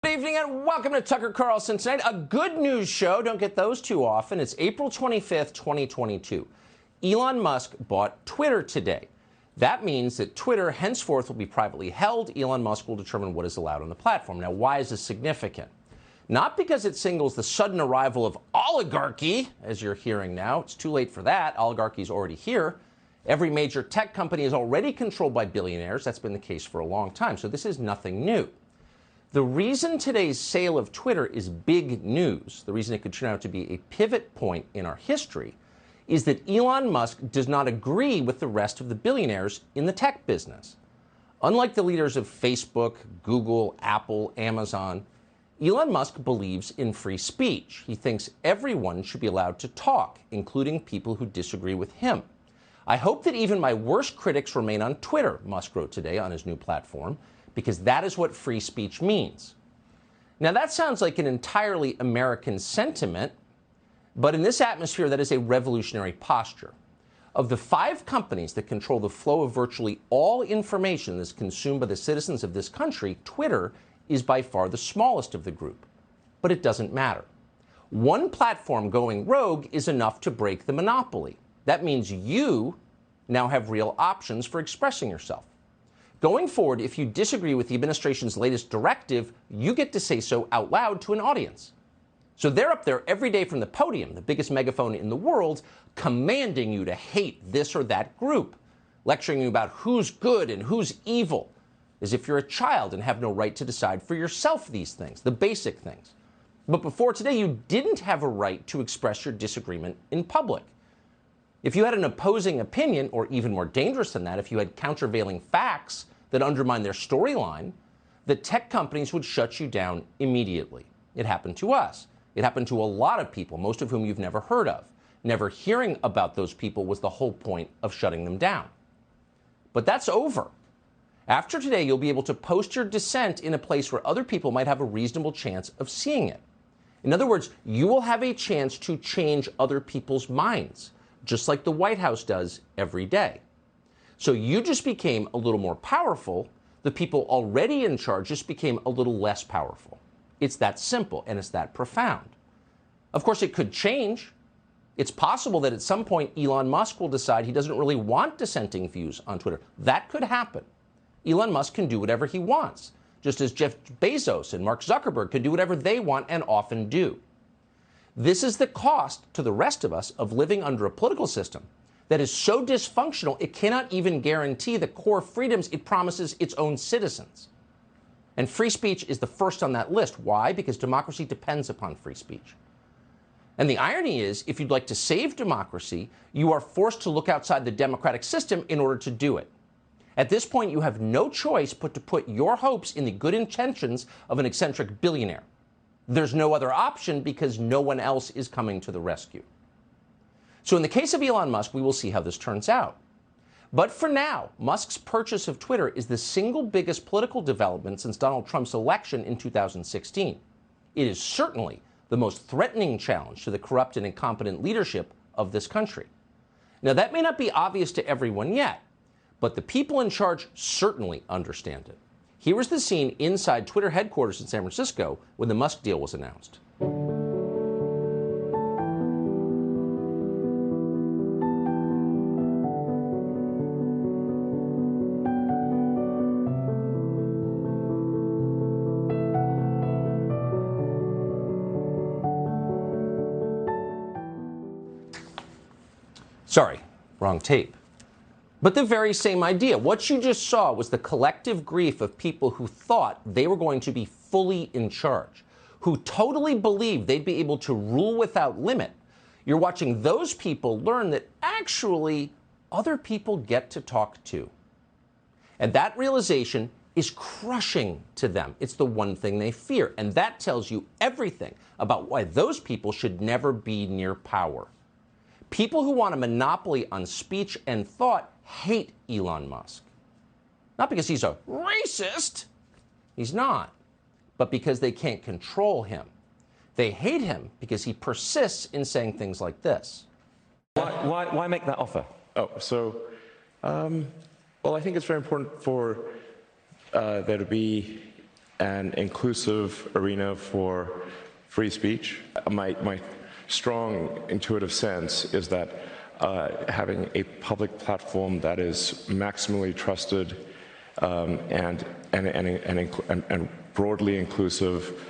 Good evening and welcome to Tucker Carlson tonight. A good news show. Don't get those too often. It's April 25th, 2022. Elon Musk bought Twitter today. That means that Twitter henceforth will be privately held. Elon Musk will determine what is allowed on the platform. Now, why is this significant? Not because it signals the sudden arrival of oligarchy, as you're hearing now. It's too late for that. Oligarchy is already here. Every major tech company is already controlled by billionaires. That's been the case for a long time. So this is nothing new. The reason today's sale of Twitter is big news, the reason it could turn out to be a pivot point in our history, is that Elon Musk does not agree with the rest of the billionaires in the tech business. Unlike the leaders of Facebook, Google, Apple, Amazon, Elon Musk believes in free speech. He thinks everyone should be allowed to talk, including people who disagree with him. I hope that even my worst critics remain on Twitter, Musk wrote today on his new platform, because that is what free speech means. Now, that sounds like an entirely American sentiment, but in this atmosphere, that is a revolutionary posture. Of the 5 companies that control the flow of virtually all information that's consumed by the citizens of this country, Twitter is by far the smallest of the group. But it doesn't matter. One platform going rogue is enough to break the monopoly. That means you now have real options for expressing yourself. Going forward, if you disagree with the administration's latest directive, you get to say so out loud to an audience. So they're up there every day from the podium, the biggest megaphone in the world, commanding you to hate this or that group, lecturing you about who's good and who's evil, as if you're a child and have no right to decide for yourself these things, the basic things. But before today, you didn't have a right to express your disagreement in public. If you had an opposing opinion, or even more dangerous than that, if you had countervailing facts that undermine their storyline, the tech companies would shut you down immediately. It happened to us. It happened to a lot of people, most of whom you've never heard of. Never hearing about those people was the whole point of shutting them down. But that's over. After today, you'll be able to post your dissent in a place where other people might have a reasonable chance of seeing it. In other words, you will have a chance to change other people's minds, just like the White House does every day. So you just became a little more powerful. The people already in charge just became a little less powerful. It's that simple, and it's that profound. Of course, it could change. It's possible that at some point Elon Musk will decide he doesn't really want dissenting views on Twitter. That could happen. Elon Musk can do whatever he wants, just as Jeff Bezos and Mark Zuckerberg can do whatever they want and often do. This is the cost to the rest of us of living under a political system that is so dysfunctional it cannot even guarantee the core freedoms it promises its own citizens. And free speech is the first on that list. Why? Because democracy depends upon free speech. And the irony is, if you'd like to save democracy, you are forced to look outside the democratic system in order to do it. At this point, you have no choice but to put your hopes in the good intentions of an eccentric billionaire. There's no other option because no one else is coming to the rescue. So in the case of Elon Musk, we will see how this turns out. But for now, Musk's purchase of Twitter is the single biggest political development since Donald Trump's election in 2016. It is certainly the most threatening challenge to the corrupt and incompetent leadership of this country. Now, that may not be obvious to everyone yet, but the people in charge certainly understand it. Here was the scene inside Twitter headquarters in San Francisco when the Musk deal was announced. Sorry, wrong tape. But the very same idea. What you just saw was the collective grief of people who thought they were going to be fully in charge, who totally believed they'd be able to rule without limit. You're watching those people learn that actually other people get to talk too. And that realization is crushing to them. It's the one thing they fear. And that tells you everything about why those people should never be near power. People who want a monopoly on speech and thought hate Elon Musk. Not because he's a racist. He's not. But because they can't control him. They hate him because he persists in saying things like this. Why make that offer? Well, I think it's very important for there to be an inclusive arena for free speech. My strong intuitive sense is that having a public platform that is maximally trusted and broadly inclusive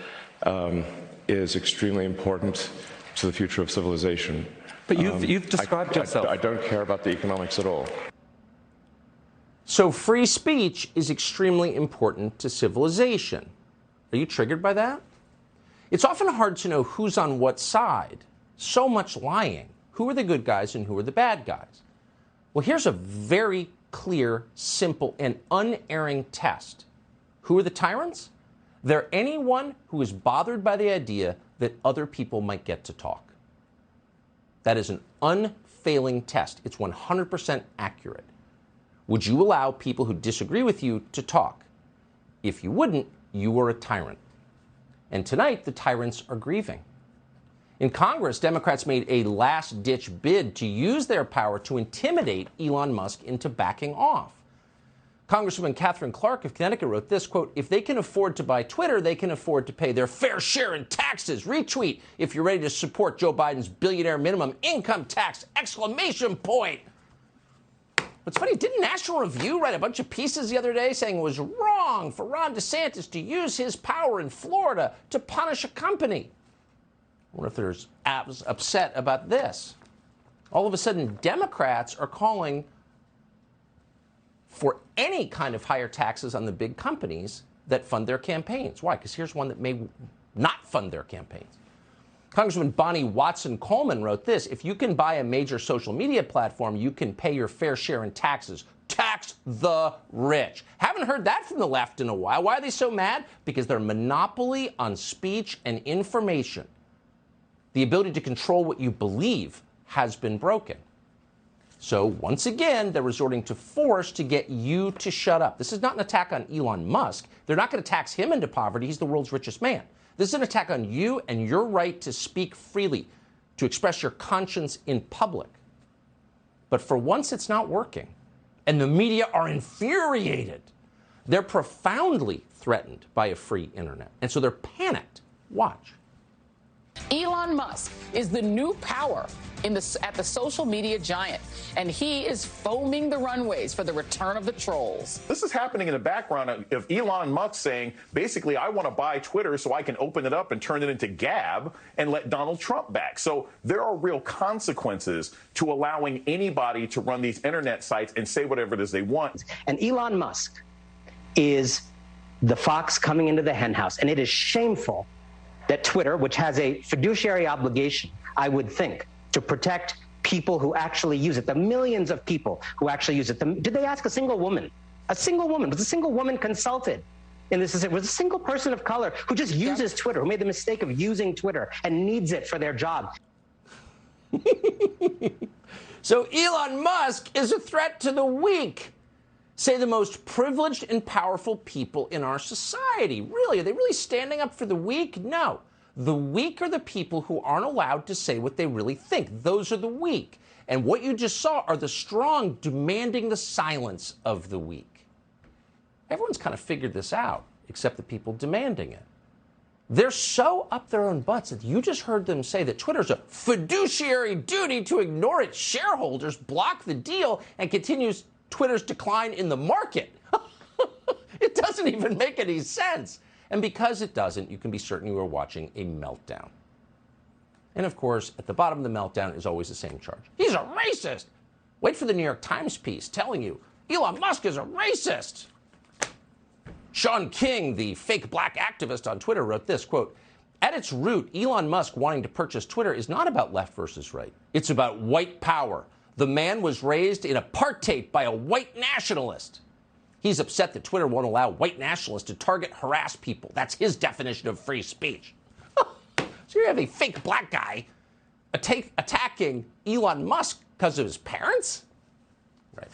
is extremely important to the future of civilization. But you've described yourself. I don't care about the economics at all. So free speech is extremely important to civilization. Are you triggered by that? It's often hard to know who's on what side. So much lying. Who are the good guys and who are the bad guys? Well, here's a very clear, simple, and unerring test. Who are the tyrants? They're anyone who is bothered by the idea that other people might get to talk. That is an unfailing test. It's 100% accurate. Would you allow people who disagree with you to talk? If you wouldn't, you are a tyrant. And tonight, the tyrants are grieving. In Congress, Democrats made a last-ditch bid to use their power to intimidate Elon Musk into backing off. Congresswoman Catherine Clark of Connecticut wrote this, quote, "If they can afford to buy Twitter, they can afford to pay their fair share in taxes. Retweet if you're ready to support Joe Biden's billionaire minimum income tax, exclamation point." What's funny, didn't National Review write a bunch of pieces the other day saying it was wrong for Ron DeSantis to use his power in Florida to punish a company? I wonder if there's apps upset about this. All of a sudden, Democrats are calling for any kind of higher taxes on the big companies that fund their campaigns. Why? Because here's one that may not fund their campaigns. Congresswoman Bonnie Watson-Coleman wrote this: "If you can buy a major social media platform, you can pay your fair share in taxes. Tax the rich." Haven't heard that from the left in a while. Why are they so mad? Because their monopoly on speech and information, the ability to control what you believe, has been broken. So once again, they're resorting to force to get you to shut up. This is not an attack on Elon Musk. They're not going to tax him into poverty. He's the world's richest man. This is an attack on you and your right to speak freely, to express your conscience in public. But for once, it's not working. And the media are infuriated. They're profoundly threatened by a free internet. And so they're panicked. Watch. Elon Musk is the new power at the social media giant, and he is foaming the runways for the return of the trolls. This is happening in the background of Elon Musk saying, basically, I want to buy Twitter so I can open it up and turn it into Gab and let Donald Trump back. So there are real consequences to allowing anybody to run these internet sites and say whatever it is they want. And Elon Musk is the fox coming into the henhouse, and it is shameful that Twitter, which has a fiduciary obligation, I would think, to protect people who actually use it, the millions of people who actually use it. Did they ask a single woman? A single woman? Was a single woman consulted in this? Was a single person of color who just uses Twitter, who made the mistake of using Twitter and needs it for their job? So Elon Musk is a threat to the weak, say the most privileged and powerful people in our society. Really? Are they really standing up for the weak? No. The weak are the people who aren't allowed to say what they really think. Those are the weak. And what you just saw are the strong demanding the silence of the weak. Everyone's kind of figured this out, except the people demanding it. They're so up their own butts that you just heard them say that Twitter's a fiduciary duty to ignore its shareholders, block the deal, and continues Twitter's decline in the market. It doesn't even make any sense. And because it doesn't, you can be certain you are watching a meltdown. And of course, at the bottom of the meltdown is always the same charge. He's a racist. Wait for the New York Times piece telling you Elon Musk is a racist. Sean King, the fake black activist on Twitter, wrote this, quote, "At its root, Elon Musk wanting to purchase Twitter is not about left versus right. It's about white power. The man was raised in apartheid by a white nationalist. He's upset that Twitter won't allow white nationalists to target, harass people. That's his definition of free speech." So you have a fake black guy attacking Elon Musk because of his parents? Right.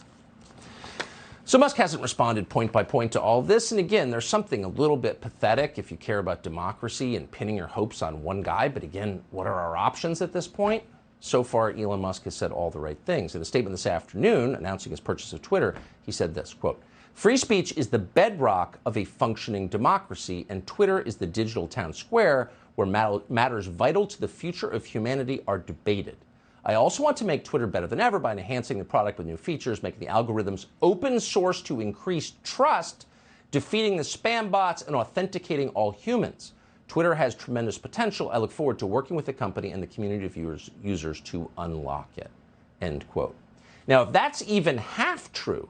So Musk hasn't responded point by point to all this. And again, there's something a little bit pathetic if you care about democracy and pinning your hopes on one guy. But again, what are our options at this point? So far, Elon Musk has said all the right things. In a statement this afternoon announcing his purchase of Twitter, he said this, quote, Free speech is the bedrock of a functioning democracy, and Twitter is the digital town square where matters vital to the future of humanity are debated. I also want to make Twitter better than ever by enhancing the product with new features, making the algorithms open source to increase trust, defeating the spam bots, and authenticating all humans. Twitter has tremendous potential. I look forward to working with the company and the community of users to unlock it. End quote. Now, if that's even half true,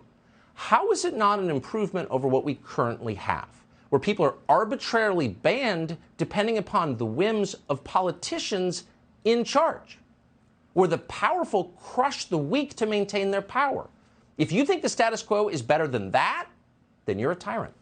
how is it not an improvement over what we currently have, where people are arbitrarily banned depending upon the whims of politicians in charge, where the powerful crush the weak to maintain their power? If you think the status quo is better than that, then you're a tyrant.